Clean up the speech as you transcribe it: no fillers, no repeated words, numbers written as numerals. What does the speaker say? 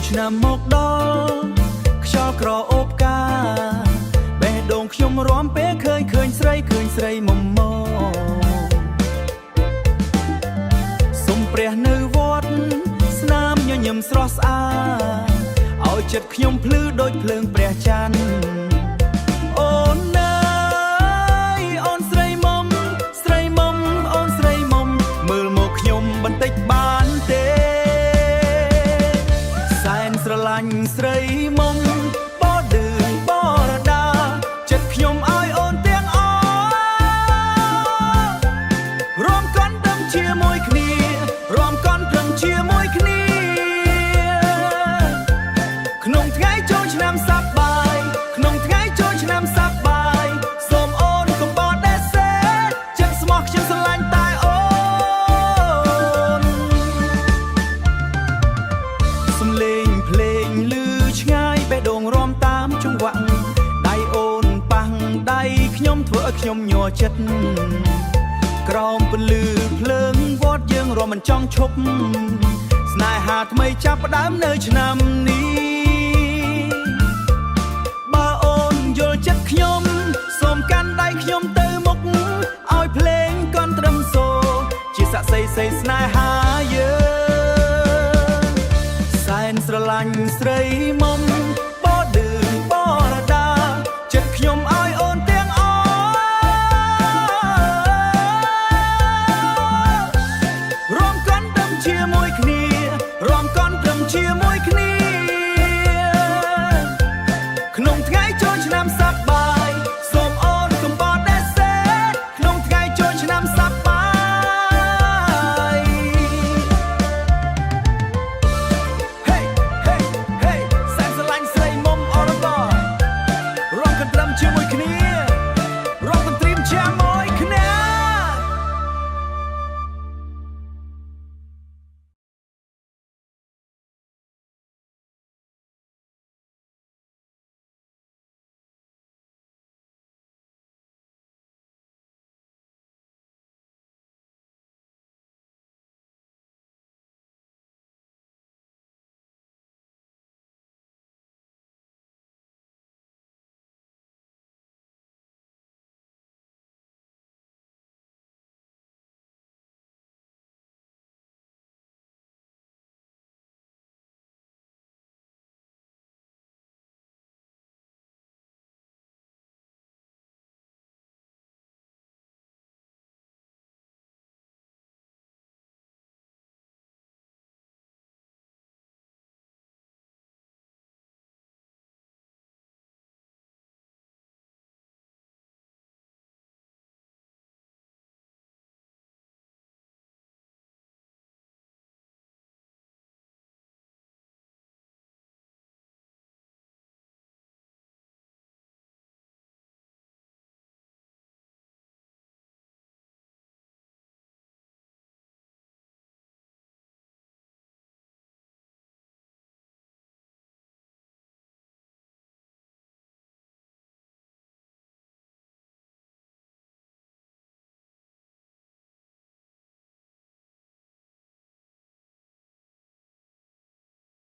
ឆ្នាំមកដល់ខ្យល់ក្រអូបកាបេះដូងខ្ញុំរាំពេលឃើញស្រីមុំមកសុំព្រះនៅវត្តស្នាមញញឹមស្រស់ស្អាតឲ្យចិត្តខ្ញុំភ្លឺដូចភ្លើងព្រះច័ន្ទអូនអើយអូនស្រីមុំអូនស្រីមុំមើលមកខ្ញុំបន្តិចបានទេសែនស្រឡាញ់ស្រីមុំបដឺបរដាចិត្តខ្ញុំឲ្យអូនទាំងអរំកន់ត្រឹមជាមួយគ្នារំកន់ត្រឹមជាមួយគ្នាក្នុងថ្ងៃចូលឆ្នាំសប្បាយក្នុងថ្ងៃចូលឆ្នាំសប្បាយសូមអូនកុំបដិសេធចិត្តស្មោះខ្ញុំស្រឡាញ់តែអូនសំឡេងភ្លេងឮឆ្ងាយបេះដូងរាំតាមចង្វាក់ដៃអូនប៉ះដៃខ្ញុំធ្វើឲ្យខ្ញុំញ័រចិត្តក្រោមពន្លឺភ្លើងវត្តយើងរាំមិនចង់ឈប់ស្នេហាថ្មីចាប់ផ្ដើមនៅឆ្នាំនេះបើអូនយល់ចិត្តខ្ញុំសូមកាន់ដៃខ្ញុំទៅមុខឲ្យភ្លេងកន់ត្រឹមសូរជាស័ក្តិសិទ្ធិស្នេហាយើងសែនស្រឡាញ់ស្រីមុំបដឺបរដាចិត្តខ្ញុំឲ្យអូនទាំងអរំកន់ត្រឹមជាមួយគ្នារំកន់ត្រឹមជាមួយគ្នា